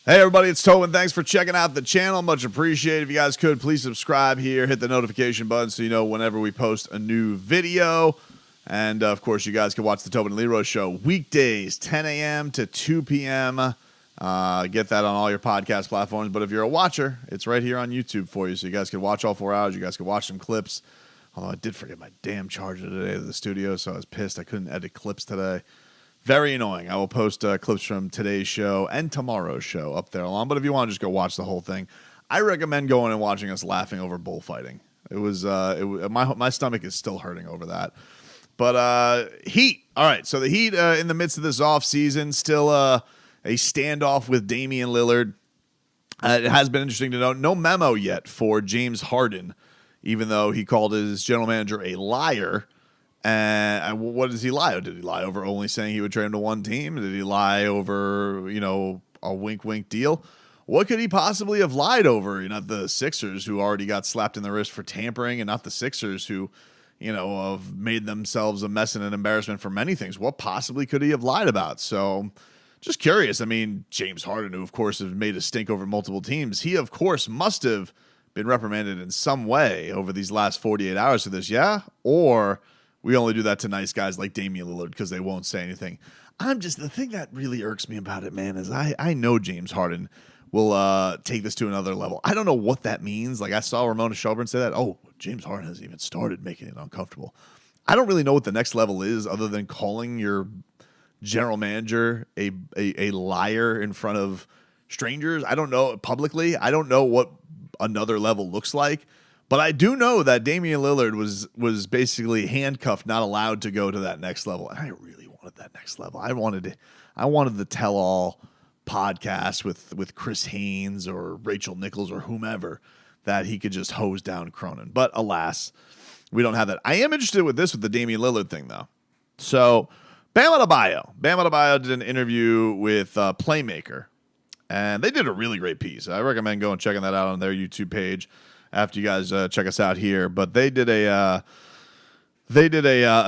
Hey everybody, it's Tobin. Thanks for checking out the channel. Much appreciated. If you guys could, please subscribe here. Hit the notification button so you know whenever we post a new video. And, of course, you guys can watch the Tobin and Leroy Show weekdays, 10 a.m. to 2 p.m. Get that on all your podcast platforms. But if you're a watcher, it's right here on YouTube for you. So you guys can watch all 4 hours. You guys can watch some clips. Although I did forget my damn charger today at the studio, so I was pissed I couldn't edit clips today. Very annoying. I will post clips from today's show and tomorrow's show up there along. But if you want to just go watch the whole thing, I recommend going and watching us laughing over bullfighting. My stomach is still hurting over that. But Heat. All right, so the Heat in the midst of this offseason, still a standoff with Damian Lillard. It has been interesting to note. No memo yet for James Harden, even though he called his general manager a liar. And what does he lie? Did he lie over only saying he would trade him to one team? Did he lie over, a wink deal? What could he possibly have lied over? Not the Sixers, who already got slapped in the wrist for tampering, and not the Sixers, who, have made themselves a mess and an embarrassment for many things. What possibly could he have lied about? So, just curious. I mean, James Harden, who, of course, has made a stink over multiple teams, he, of course, must have been reprimanded in some way over these last 48 hours of this, yeah? Or we only do that to nice guys like Damian Lillard because they won't say anything. The thing that really irks me about it, man, is I know James Harden will take this to another level. I don't know what that means. Like, I saw Ramona Shelburne say that. Oh, James Harden hasn't even started making it uncomfortable. I don't really know what the next level is other than calling your general manager a liar in front of strangers. I don't know publicly. I don't know what another level looks like. But I do know that Damian Lillard was basically handcuffed, not allowed to go to that next level. And I really wanted that next level. I wanted the tell-all podcast with Chris Haynes or Rachel Nichols or whomever that he could just hose down Cronin. But alas, we don't have that. I am interested with the Damian Lillard thing, though. So Bam Adebayo did an interview with Playmaker, and they did a really great piece. I recommend going and checking that out on their YouTube page after you guys check us out here. But they did a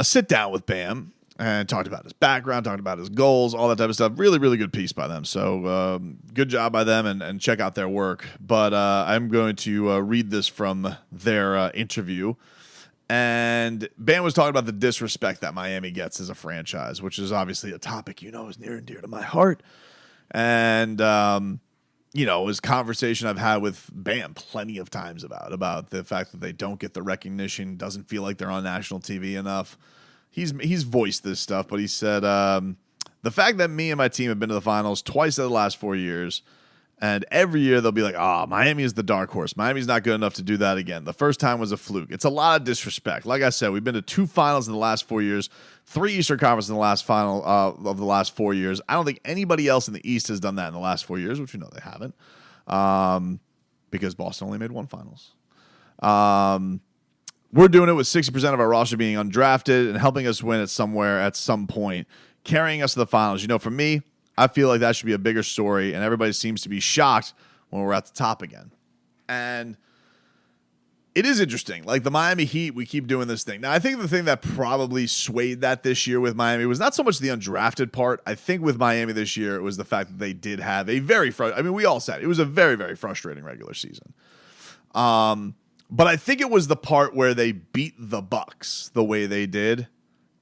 sit down with Bam and talked about his background, talked about his goals, all that type of stuff. Really, really good piece by them. So good job by them, and check out their work. But I'm going to read this from their interview. And Bam was talking about the disrespect that Miami gets as a franchise, which is obviously a topic is near and dear to my heart. And his conversation I've had with Bam plenty of times about the fact that they don't get the recognition, doesn't feel like they're on national TV enough. He's voiced this stuff, but he said, the fact that me and my team have been to the finals twice in the last 4 years, and every year they'll be like, Miami is the dark horse. Miami's not good enough to do that again. The first time was a fluke. It's a lot of disrespect. Like I said, we've been to 2 finals in the last 4 years, 3 Eastern Conference in the last final of the last 4 years. I don't think anybody else in the East has done that in the last 4 years, which we know they haven't, because Boston only made 1 finals. We're doing it with 60% of our roster being undrafted and helping us win it somewhere at some point, carrying us to the finals. For for me, I feel like that should be a bigger story, and everybody seems to be shocked when we're at the top again. And it is interesting. Like the Miami Heat, we keep doing this thing. Now, I think the thing that probably swayed that this year with Miami was not so much the undrafted part. I think with Miami this year, it was the fact that they did have a we all said it was a very, very frustrating regular season. But I think it was the part where they beat the Bucks the way they did.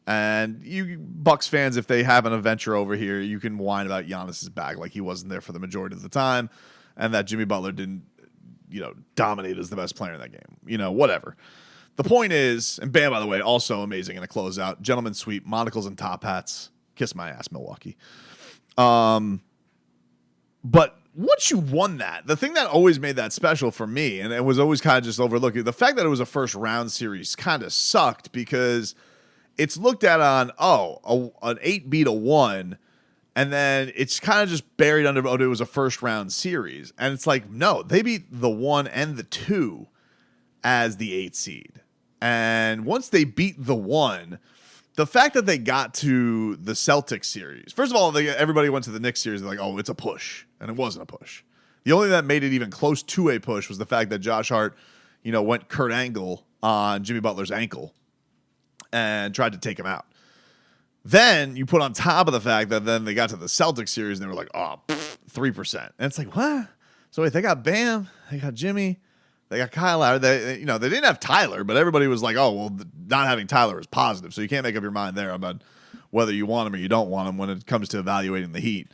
And you Bucks fans, if they have an adventure over here, you can whine about Giannis's back like he wasn't there for the majority of the time, and that Jimmy Butler didn't, dominate as the best player in that game. Whatever. The point is, and Bam, by the way, also amazing in a closeout. Gentleman sweep, monocles and top hats. Kiss my ass, Milwaukee. But once you won that, the thing that always made that special for me, and it was always kind of just overlooked, the fact that it was a first round series kind of sucked because it's looked at on, an 8 beat a 1, and then it's kind of just buried under, it was a first round series. And it's like, no, they beat the 1 and the 2 as the 8 seed. And once they beat the 1, the fact that they got to the Celtics series, first of all, everybody went to the Knicks series, they're like, it's a push. And it wasn't a push. The only thing that made it even close to a push was the fact that Josh Hart, went Kurt Angle on Jimmy Butler's ankle and tried to take him out. Then you put on top of the fact that then they got to the Celtics series and they were like, 3%. And it's like, what? So wait, they got Bam, they got Jimmy, they got Kyle Lowry. They didn't have Tyler, but everybody was like, oh, well, not having Tyler is positive. So you can't make up your mind there about whether you want him or you don't want him when it comes to evaluating the Heat.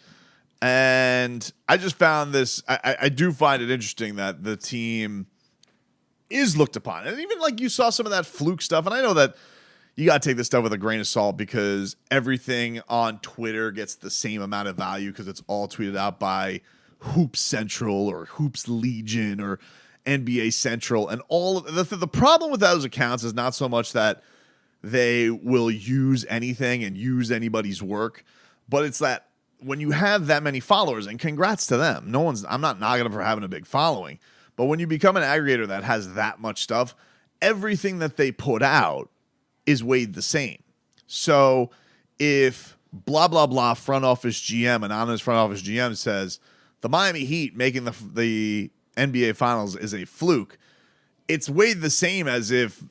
And I just found this, I do find it interesting that the team is looked upon. And even like you saw some of that fluke stuff. And I know that you got to take this stuff with a grain of salt because everything on Twitter gets the same amount of value because it's all tweeted out by Hoops Central or Hoops Legion or NBA Central. And all of the problem with those accounts is not so much that they will use anything and use anybody's work, but it's that when you have that many followers, and congrats to them. I'm not knocking them for having a big following, but when you become an aggregator that has that much stuff, everything that they put out is weighed the same. So if blah, blah, blah front office GM, anonymous front office GM says the Miami Heat making the NBA Finals is a fluke, it's weighed the same as if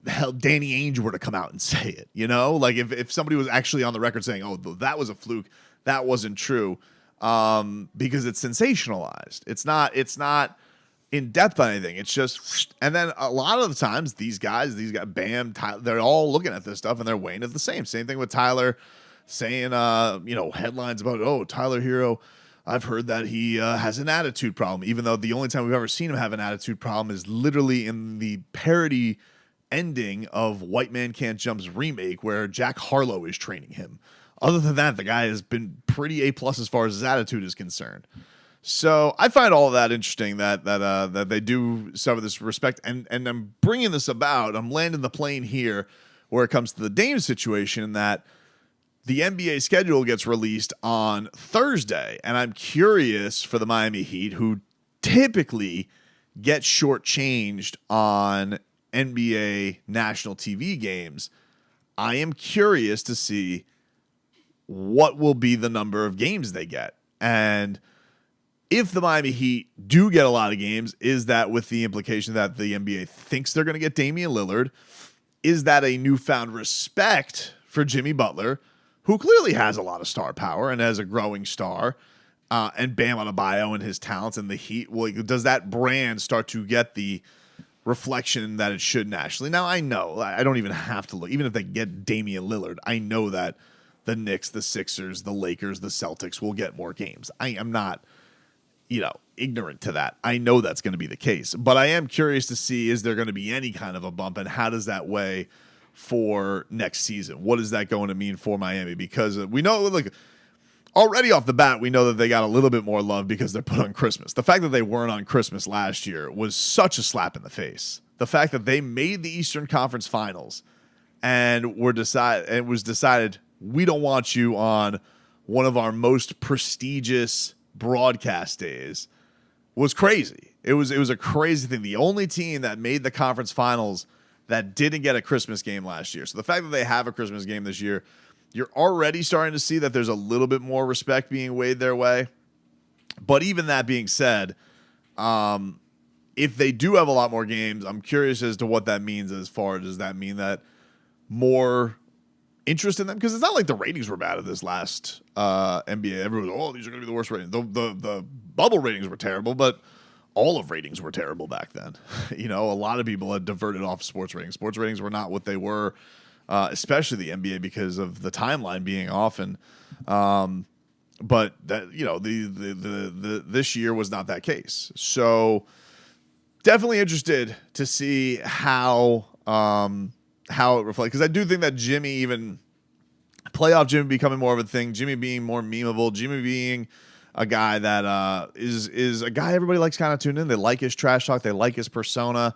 hell Danny Ainge were to come out and say it, like if somebody was actually on the record saying, oh, that was a fluke, that wasn't true, because it's sensationalized. It's not in depth on anything. It's just, and then a lot of the times these guys, Bam, Tyler, they're all looking at this stuff and they're weighing it the same. Same thing with Tyler saying, headlines about, oh, Tyler Hero, I've heard that he has an attitude problem, even though the only time we've ever seen him have an attitude problem is literally in the parody ending of White Man Can't Jump's remake where Jack Harlow is training him. Other than that, the guy has been pretty A+ as far as his attitude is concerned. So I find all of that interesting that they do some of this respect. And I'm bringing this about. I'm landing the plane here where it comes to the Dame situation that the NBA schedule gets released on Thursday. And I'm curious for the Miami Heat, who typically get shortchanged on NBA national TV games. I am curious to see what will be the number of games they get. And if the Miami Heat do get a lot of games, is that with the implication that the NBA thinks they're going to get Damian Lillard? Is that a newfound respect for Jimmy Butler, who clearly has a lot of star power and has a growing star, and Bam Adebayo and his talents and the Heat? Well, does that brand start to get the reflection that it should nationally? Now, I know I don't even have to look. Even if they get Damian Lillard, I know that the Knicks, the Sixers, the Lakers, the Celtics will get more games. I am not, ignorant to that. I know that's going to be the case. But I am curious to see, is there going to be any kind of a bump, and how does that weigh for next season? What is that going to mean for Miami? Because we know, already off the bat, we know that they got a little bit more love because they're put on Christmas. The fact that they weren't on Christmas last year was such a slap in the face. The fact that they made the Eastern Conference Finals and it was decided, we don't want you on one of our most prestigious broadcast days, was crazy. It was a crazy thing. The only team that made the conference finals that didn't get a Christmas game last year. So the fact that they have a Christmas game this year, you're already starting to see that there's a little bit more respect being weighed their way. But even that being said, if they do have a lot more games, I'm curious as to what that means. As far as, does that mean that more interest in them? Because it's not like the ratings were bad at this last NBA. Everyone was, these are going to be the worst ratings. The bubble ratings were terrible, but all of ratings were terrible back then. A lot of people had diverted off sports ratings. Sports ratings were not what they were, especially the NBA, because of the timeline being off. And but that the this year was not that case. So definitely interested to see how it reflects, because I do think that Jimmy, even playoff Jimmy becoming more of a thing, Jimmy being more memeable, Jimmy being a guy that is a guy everybody likes kind of tune in. They like his trash talk. They like his persona.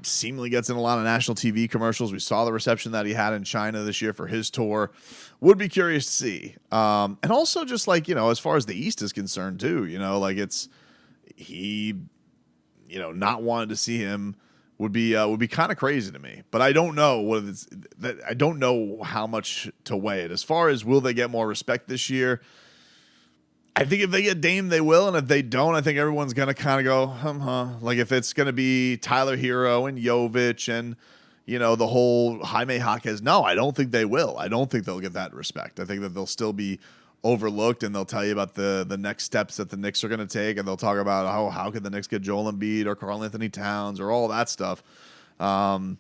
Seemingly gets in a lot of national TV commercials. We saw the reception that he had in China this year for his tour. Would be curious to see. And also just as far as the East is concerned too, not wanting to see him would be kind of crazy to me. But I don't know what it's that. I don't know how much to weigh it. As far as will they get more respect this year, I think if they get Dame, they will. And if they don't, I think everyone's going to kind of go, Like if it's going to be Tyler Hero and Jovic and, the whole Jaime Jaquez, no, I don't think they will. I don't think they'll get that respect. I think that they'll still be overlooked, and they'll tell you about the next steps that the Knicks are going to take, and they'll talk about how could the Knicks get Joel Embiid or Karl Anthony Towns or all that stuff. But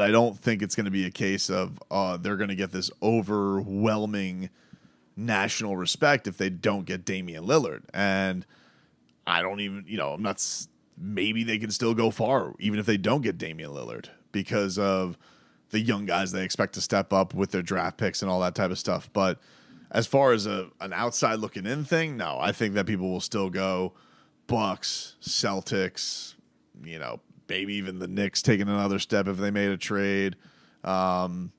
I don't think it's going to be a case of they're going to get this overwhelming national respect if they don't get Damian Lillard. And I don't even, I'm not. Maybe they can still go far even if they don't get Damian Lillard because of the young guys they expect to step up with their draft picks and all that type of stuff. But as far as an outside looking in thing, no, I think that people will still go Bucks, Celtics, maybe even the Knicks taking another step if they made a trade. Cavs,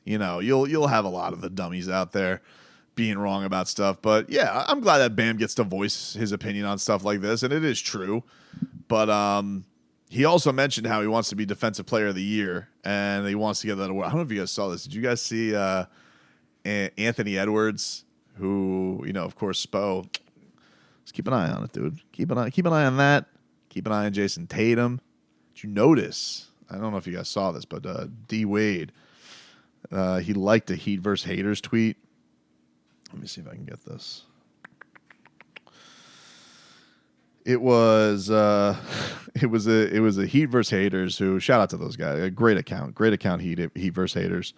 you'll have a lot of the dummies out there being wrong about stuff. But yeah, I'm glad that Bam gets to voice his opinion on stuff like this, and it is true. But he also mentioned how he wants to be Defensive Player of the Year, and he wants to get that award. I don't know if you guys saw this. Did you guys see Anthony Edwards, who, of course, Spo? Just keep an eye on it, dude. Keep an eye on that. Keep an eye on Jason Tatum. Did you notice? I don't know if you guys saw this, but D Wade, he liked a Heat versus Haters tweet. Let me see if I can get this. It was a Heat versus Haters who, shout out to those guys, a great account Heat versus Haters,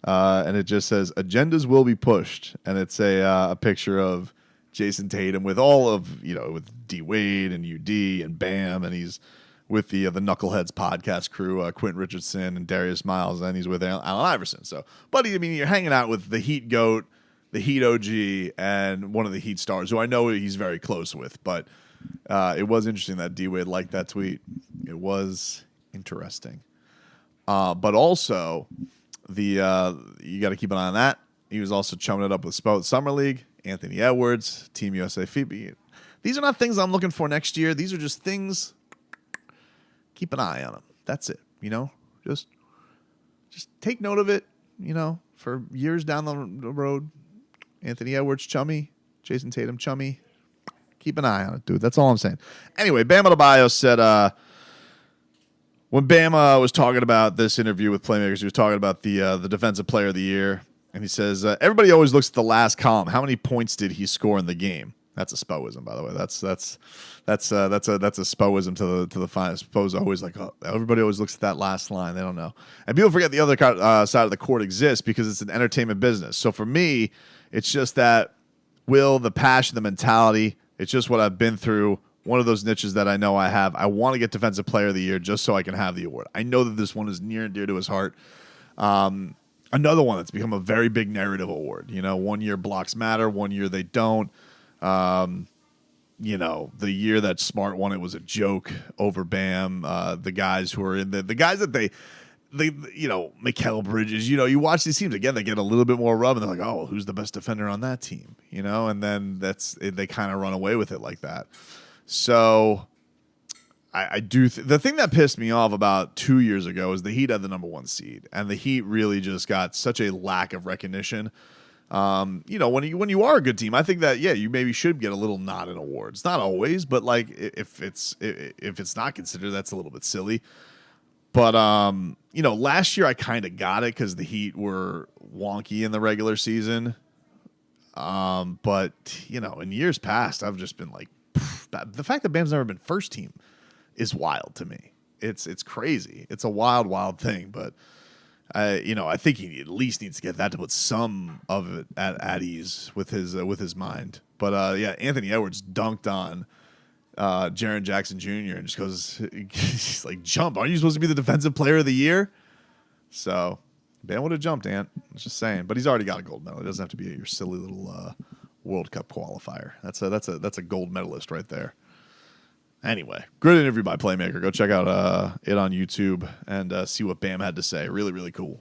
and it just says agendas will be pushed, and it's a picture of Jason Tatum with all of with D Wade and UD and Bam, and he's with the Knuckleheads podcast crew, Quentin Richardson and Darius Miles, and he's with Allen Iverson. So, buddy, you're hanging out with the Heat GOAT, the Heat OG, and one of the Heat stars who I know he's very close with, but. It was interesting that D-Wade liked that tweet. It was interesting. But also, you got to keep an eye on that. He was also chumming it up with Spo Summer League, Anthony Edwards, Team USA FIBA. These are not things I'm looking for next year. These are just things, keep an eye on them. That's it. Just take note of it, for years down the road. Anthony Edwards, chummy. Jason Tatum, chummy. Keep an eye on it, dude. That's all I'm saying. Anyway, Bam Adebayo said when Bam was talking about this interview with Playmakers, he was talking about the Defensive Player of the Year, and he says everybody always looks at the last column. How many points did he score in the game? That's a Spoism, by the way. That's a Spoism to the finest. Spo's always like, oh, everybody always looks at that last line. They don't know, and people forget the other side of the court exists because it's an entertainment business. So for me, it's just that the passion, the mentality. It's just what I've been through. One of those niches that I know I have. I want to get Defensive Player of the Year just so I can have the award. I know that this one is near and dear to his heart. Another one that's become a very big narrative award. 1 year blocks matter, 1 year they don't. The year that Smart won, it was a joke over Bam. The guys who are in the guys that they Mikal Bridges, you watch these teams again, they get a little bit more rub and they're like, oh, well, who's the best defender on that team? And then they kind of run away with it like that. So I do. The thing that pissed me off about 2 years ago is the Heat had the number 1 seed, and the Heat really just got such a lack of recognition. When you are a good team, I think that you maybe should get a little nod in awards. Not always, but like if it's not considered, that's a little bit silly. But last year I kind of got it because the Heat were wonky in the regular season. But in years past, I've just been like, the fact that Bam's never been first team is wild to me. It's crazy. It's a wild, wild thing. But I think he at least needs to get that to put some of it at ease with his mind. But Anthony Edwards dunked on Jaren Jackson Jr. and just goes, he's like, jump. Aren't you supposed to be the Defensive Player of the Year? So Bam would have jumped, Ant. I was just saying. But he's already got a gold medal. It doesn't have to be your silly little World Cup qualifier. That's a gold medalist right there. Anyway, good interview by Playmaker. Go check out it on YouTube and see what Bam had to say. Really, really cool.